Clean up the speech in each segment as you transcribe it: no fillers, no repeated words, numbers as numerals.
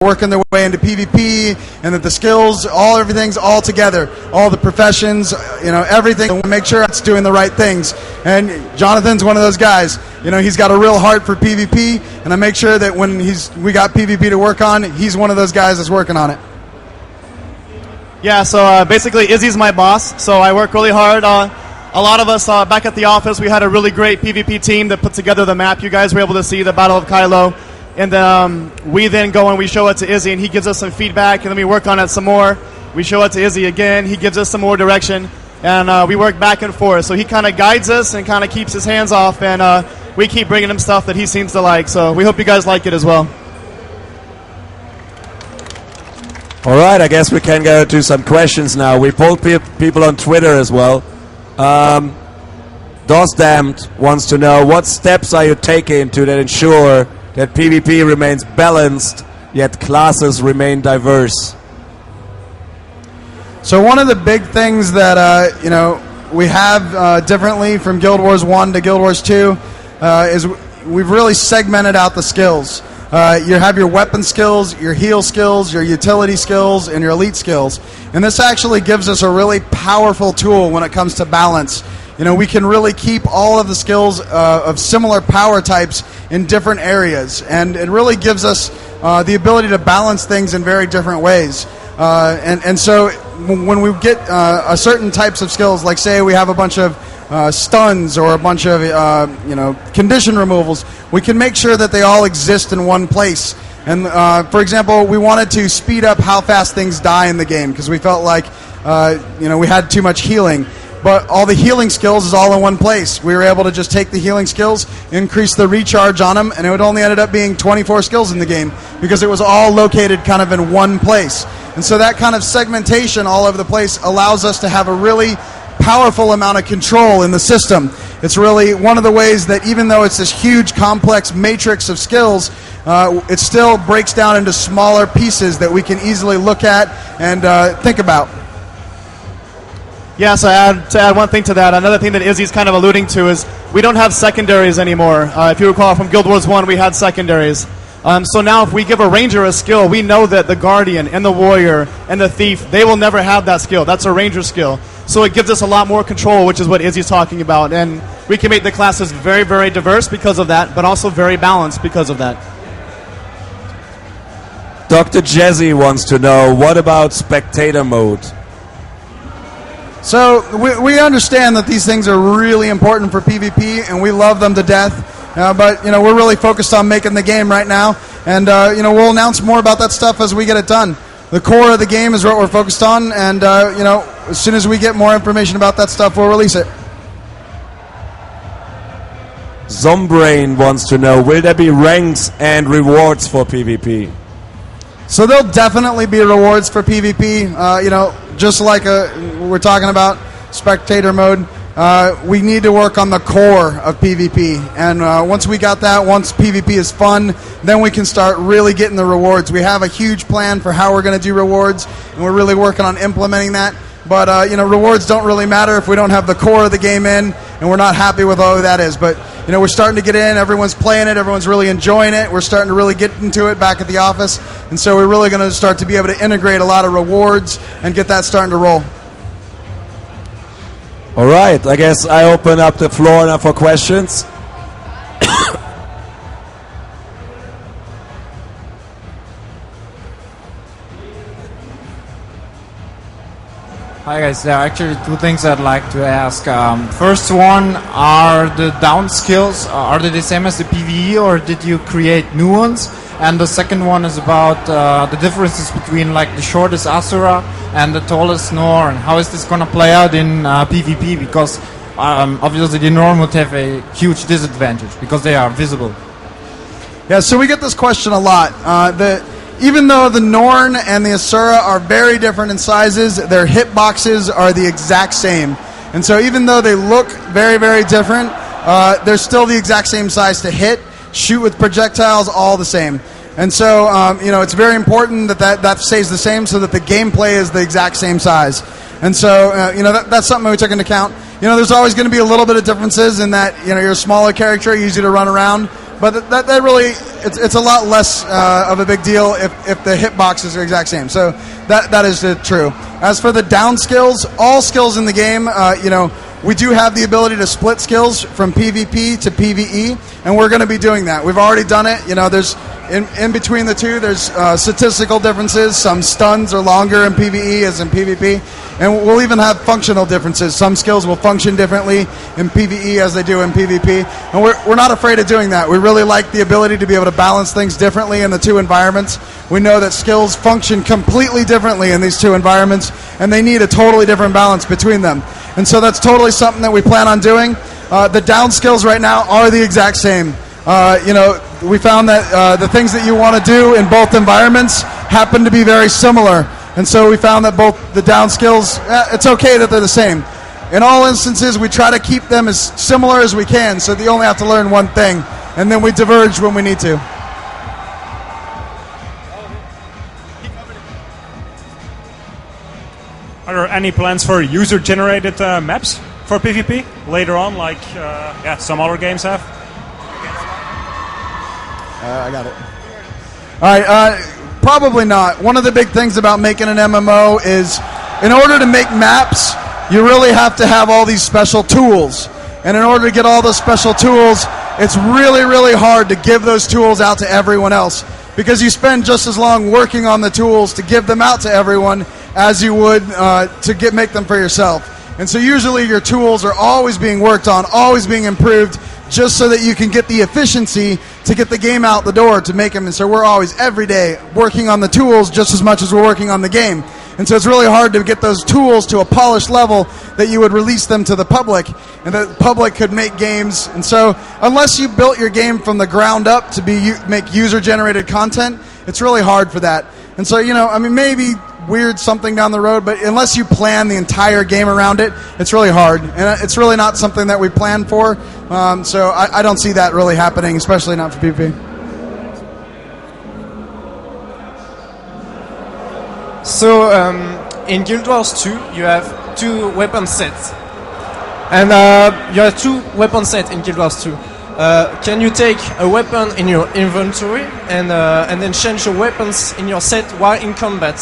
working their way into PvP, and that the skills, everything's all together, all the professions, everything. And we make sure it's doing the right things. And Jonathan's one of those guys. He's got a real heart for PvP, and I make sure that when we got PvP to work on, he's one of those guys that's working on it. Yeah, so basically Izzy's my boss, so I work really hard. A lot of us back at the office, we had a really great PvP team that put together the map. You guys were able to see the Battle of Kylo. And then we then go and we show it to Izzy, and he gives us some feedback, and then we work on it some more. We show it to Izzy again. He gives us some more direction, and we work back and forth. So he kind of guides us and kind of keeps his hands off, and we keep bringing him stuff that he seems to like. So we hope you guys like it as well. All right, I guess we can go to some questions now. We polled people on Twitter as well. DOSDamned wants to know, what steps are you taking to ensure that PvP remains balanced, yet classes remain diverse? So one of the big things that we have differently from Guild Wars 1 to Guild Wars 2 is we've really segmented out the skills. You have your weapon skills, your heal skills, your utility skills, and your elite skills. And this actually gives us a really powerful tool when it comes to balance. We can really keep all of the skills of similar power types in different areas, and it really gives us the ability to balance things in very different ways. And so when we get certain types of skills, like say we have a bunch of stuns or a bunch of condition removals, we can make sure that they all exist in one place. And for example, we wanted to speed up how fast things die in the game because we felt like we had too much healing. But all the healing skills is all in one place. We were able to just take the healing skills, increase the recharge on them, and it would only ended up being 24 skills in the game because it was all located kind of in one place. And so that kind of segmentation all over the place allows us to have a really powerful amount of control in the system. It's really one of the ways that even though it's this huge complex matrix of skills, it still breaks down into smaller pieces that we can easily look at and think about. Yeah, so to add one thing to that, another thing that Izzy's kind of alluding to is we don't have secondaries anymore. If you recall from Guild Wars 1, we had secondaries. So now if we give a ranger a skill, we know that the guardian and the warrior and the thief, they will never have that skill. That's a ranger skill. So it gives us a lot more control, which is what Izzy's talking about. And we can make the classes very, very diverse because of that, but also very balanced because of that. Dr. Jesse wants to know, what about spectator mode? So we understand that these things are really important for PvP, and we love them to death. But we're really focused on making the game right now, and we'll announce more about that stuff as we get it done. The core of the game is what we're focused on, and as soon as we get more information about that stuff, we'll release it. Zombrain wants to know, will there be ranks and rewards for PvP? So there'll definitely be rewards for PvP. Just like we're talking about spectator mode, we need to work on the core of PvP. And once we got that, once PvP is fun, then we can start really getting the rewards. We have a huge plan for how we're going to do rewards, and we're really working on implementing that. But rewards don't really matter if we don't have the core of the game in, and we're not happy with all that is. But we're starting to get in. Everyone's playing it. Everyone's really enjoying it. We're starting to really get into it back at the office, and so we're really going to start to be able to integrate a lot of rewards and get that starting to roll. All right, I guess I open up the floor now for questions. Hi guys, there are actually two things I'd like to ask. First one, are the down skills, are they the same as the PvE, or did you create new ones? And the second one is about the differences between like the shortest Asura and the tallest Norn. How is this going to play out in PvP? Because obviously the Norn would have a huge disadvantage because they are visible. Yeah, so we get this question a lot. Even though the Norn and the Asura are very different in sizes, their hitboxes are the exact same. And so even though they look very, very different, they're still the exact same size to hit, shoot with projectiles, all the same. And so, it's very important that stays the same so that the gameplay is the exact same size. And so, that's something we took into account. There's always going to be a little bit of differences in that, you're a smaller character, easy to run around, But that really, it's a lot less of a big deal if the hitboxes are the exact same. So that is true. As for the down skills, all skills in the game, we do have the ability to split skills from PvP to PvE, and we're going to be doing that. We've already done it. There's in between the two, there's statistical differences. Some stuns are longer in PvE as in PvP, and we'll even have functional differences. Some skills will function differently in PvE as they do in PvP, and we're not afraid of doing that. We really like the ability to be able to balance things differently in the two environments. We know that skills function completely differently in these two environments, and they need a totally different balance between them. And so that's totally something that we plan on doing. The down skills right now are the exact same. We found that the things that you want to do in both environments happen to be very similar. And so we found that both the down skills, it's okay that they're the same. In all instances, we try to keep them as similar as we can so that you only have to learn one thing. And then we diverge when we need to. Are there any plans for user-generated maps for PvP later on, like some other games have? I got it. All right, probably not. One of the big things about making an MMO is in order to make maps, you really have to have all these special tools. And in order to get all those special tools, it's really, really hard to give those tools out to everyone else because you spend just as long working on the tools to give them out to everyone as you would to make them for yourself. And so usually your tools are always being worked on, always being improved, just so that you can get the efficiency to get the game out the door to make them. And so we're always, every day, working on the tools just as much as we're working on the game. And so it's really hard to get those tools to a polished level that you would release them to the public, and the public could make games. And so unless you built your game from the ground up to make user-generated content, it's really hard for that. And so, maybe weird something down the road, but unless you plan the entire game around it, it's really hard. And it's really not something that we plan for. So I don't see that really happening, especially not for PvP. So in Guild Wars 2, you have two weapon sets. And you have two weapon sets in Guild Wars 2. Can you take a weapon in your inventory and then change your weapons in your set while in combat?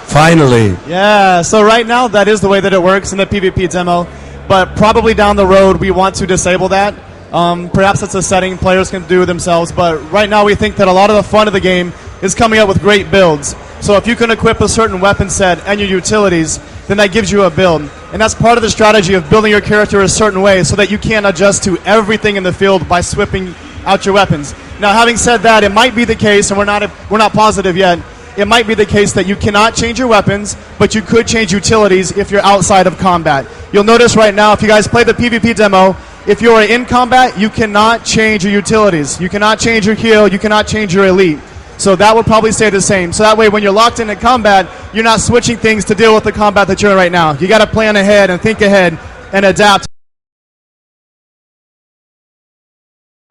Finally. Yeah, so right now that is the way that it works in the PvP demo, but probably down the road we want to disable that. Perhaps it's a setting players can do themselves, but right now we think that a lot of the fun of the game is coming up with great builds. So if you can equip a certain weapon set and your utilities, then that gives you a build. And that's part of the strategy of building your character a certain way so that you can adjust to everything in the field by swapping out your weapons. Now, having said that, it might be the case, and we're not positive yet, it might be the case that you cannot change your weapons, but you could change utilities if you're outside of combat. You'll notice right now, if you guys play the PvP demo, if you're in combat, you cannot change your utilities. You cannot change your heal, you cannot change your elite. So that would probably stay the same. So that way, when you're locked into combat, you're not switching things to deal with the combat that you're in right now. You got to plan ahead and think ahead and adapt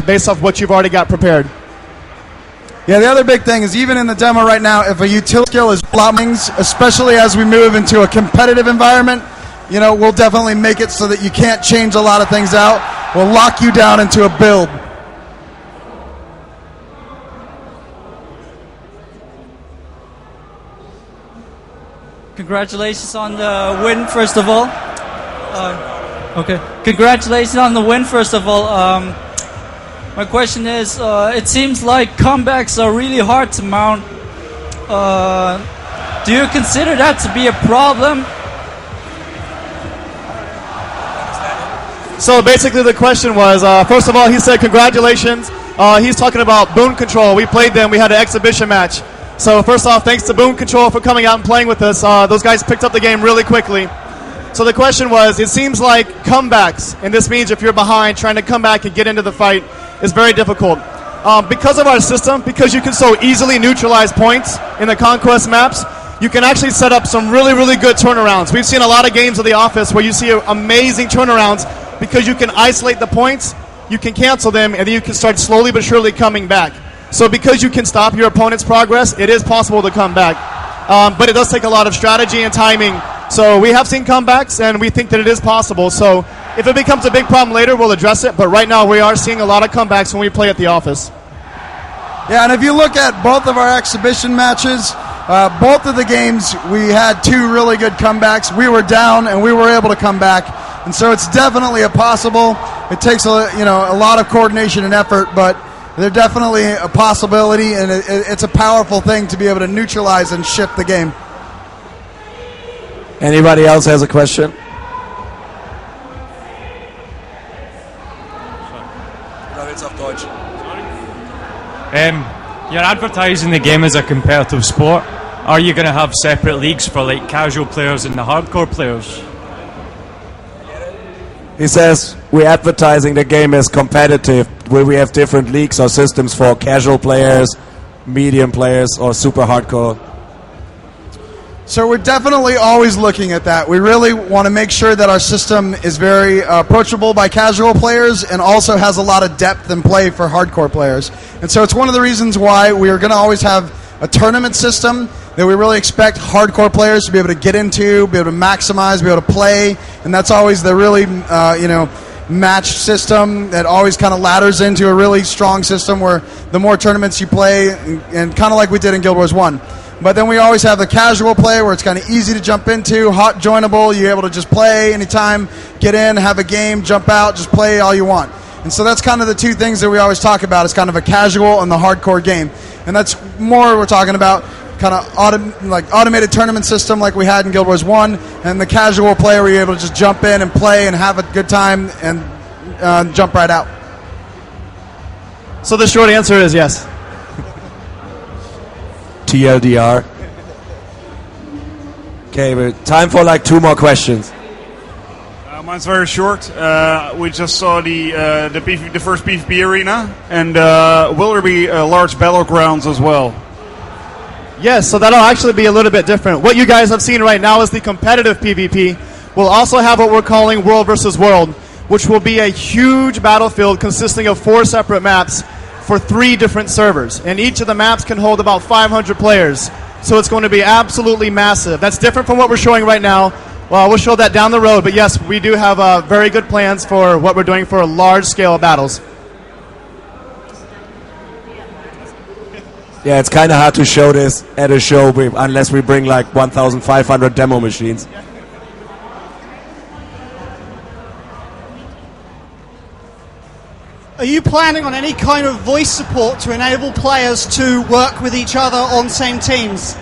based off what you've already got prepared. Yeah, the other big thing is even in the demo right now, if a utility skill is things, especially as we move into a competitive environment, we'll definitely make it so that you can't change a lot of things out. We'll lock you down into a build. Congratulations on the win, first of all. Congratulations on the win, first of all. My question is, it seems like comebacks are really hard to mount. Do you consider that to be a problem? So basically the question was, first of all, he said congratulations. He's talking about Boon Control. We played them. We had an exhibition match. So first off, thanks to Boon Control for coming out and playing with us. Those guys picked up the game really quickly. So the question was, it seems like comebacks, and this means if you're behind, trying to come back and get into the fight is very difficult. Because of our system, because you can so easily neutralize points in the Conquest maps, you can actually set up some really, really good turnarounds. We've seen a lot of games of The Office where you see amazing turnarounds because you can isolate the points, you can cancel them, and then you can start slowly but surely coming back. So because you can stop your opponent's progress, it is possible to come back. But it does take a lot of strategy and timing. So we have seen comebacks, and we think that it is possible. So If it becomes a big problem later, we'll address it. But right now, we are seeing a lot of comebacks when we play at the office. Yeah, and if you look at both of our exhibition matches, both of the games, we had two really good comebacks. We were down, and we were able to come back. And so it's definitely a possible. It takes a lot of coordination and effort, but they're definitely a possibility, and it's a powerful thing to be able to neutralize and shift the game. Anybody else has a question? You're advertising the game as a competitive sport. Are you going to have separate leagues for like casual players and the hardcore players? He says we're advertising the game as competitive. Will we have different leagues or systems for casual players, medium players, or super hardcore? So we're definitely always looking at that. We really want to make sure that our system is very approachable by casual players and also has a lot of depth and play for hardcore players. And so it's one of the reasons why we are going to always have a tournament system that we really expect hardcore players to be able to get into, be able to maximize, be able to play. And that's always the really, match system that always kind of ladders into a really strong system where the more tournaments you play, and kind of like we did in Guild Wars 1. But then we always have the casual play where it's kind of easy to jump into, hot joinable. You're able to just play anytime, get in, have a game, jump out, just play all you want. And so that's kind of the two things that we always talk about. It's kind of a casual and the hardcore game. And that's more we're talking about kind of automated tournament system like we had in Guild Wars 1, and the casual play where you're able to just jump in and play and have a good time and jump right out. So the short answer is yes. TLDR. Okay, but time for like two more questions. Mine's very short. We just saw the first PvP arena, and will there be large battlegrounds as well? Yes, so that'll actually be a little bit different. What you guys have seen right now is the competitive PvP. We'll also have what we're calling World versus World, which will be a huge battlefield consisting of 4 separate maps for 3 different servers. And each of the maps can hold about 500 players. So it's going to be absolutely massive. That's different from what we're showing right now. Well, we'll show that down the road. But yes, we do have very good plans for what we're doing for large-scale battles. Yeah, it's kind of hard to show this at a show unless we bring like 1,500 demo machines. Are you planning on any kind of voice support to enable players to work with each other on same teams?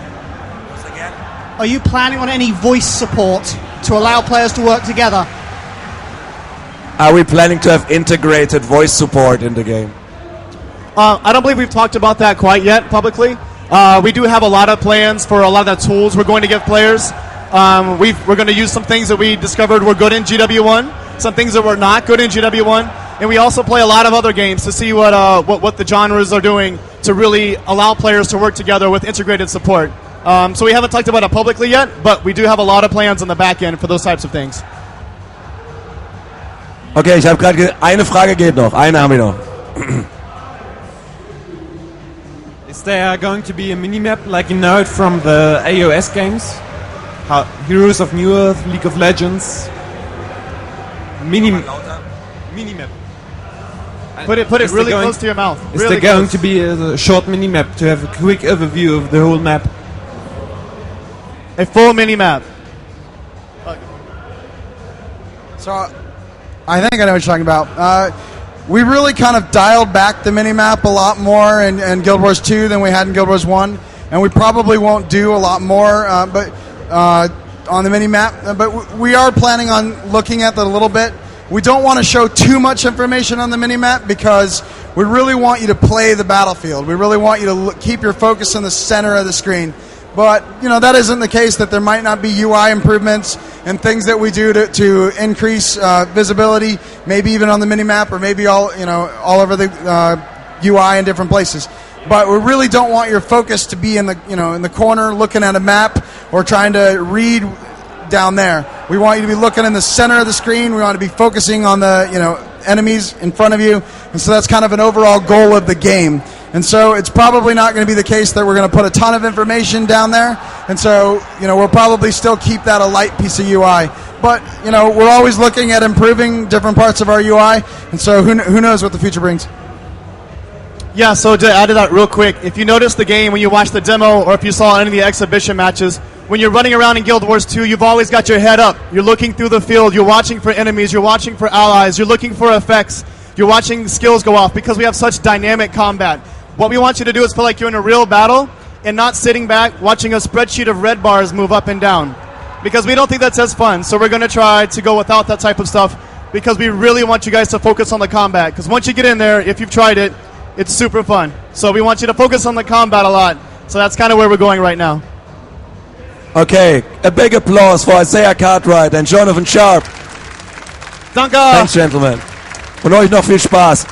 Are you planning on any voice support to allow players to work together? Are we planning to have integrated voice support in the game? I don't believe we've talked about that quite yet publicly. We do have a lot of plans for a lot of the tools we're going to give players. We're going to use some things that we discovered were good in GW1, some things that were not good in GW1, and we also play a lot of other games to see what the genres are doing to really allow players to work together with integrated support. So we haven't talked about it publicly yet, but we do have a lot of plans on the back end for those types of things. Okay, ich habe gerade eine Frage geht noch. Eine haben wir noch. Is there going to be a minimap like you know it from the AOS games? Heroes of New Earth, League of Legends. Minimap. Put it really close to your mouth. Is really there going close. to be a short minimap to have a quick overview of the whole map? A full mini map. So I think I know what you're talking about. We really kind of dialed back the mini-map a lot more in Guild Wars 2 than we had in Guild Wars 1, and we probably won't do a lot more on the mini-map, but we are planning on looking at that a little bit. We don't want to show too much information on the mini-map because we really want you to play the battlefield. We really want you to keep your focus in the center of the screen. But, that isn't the case, that there might not be UI improvements and things that we do to increase visibility, maybe even on the mini-map or maybe all over the UI in different places. But we really don't want your focus to be in the corner looking at a map or trying to read down there. We want you to be looking in the center of the screen. We want to be focusing on the enemies in front of you. And so that's kind of an overall goal of the game. And so it's probably not going to be the case that we're going to put a ton of information down there. And so, we'll probably still keep that a light piece of UI. but you know, we're always looking at improving different parts of our UI, and so who knows what the future brings. Yeah, so to add to that real quick, if you notice the game when you watch the demo or if you saw any of the exhibition matches, when you're running around in Guild Wars 2, you've always got your head up. You're looking through the field, you're watching for enemies, you're watching for allies, you're looking for effects, you're watching skills go off because we have such dynamic combat. What we want you to do is feel like you're in a real battle and not sitting back watching a spreadsheet of red bars move up and down, because we don't think that's as fun. So we're going to try to go without that type of stuff because we really want you guys to focus on the combat, because once you get in there, if you've tried it, it's super fun. So we want you to focus on the combat a lot. So that's kind of where we're going right now. Okay, a big applause for Isaiah Cartwright and Jonathan Sharp. Danke! Thanks, gentlemen. Und euch noch viel Spaß.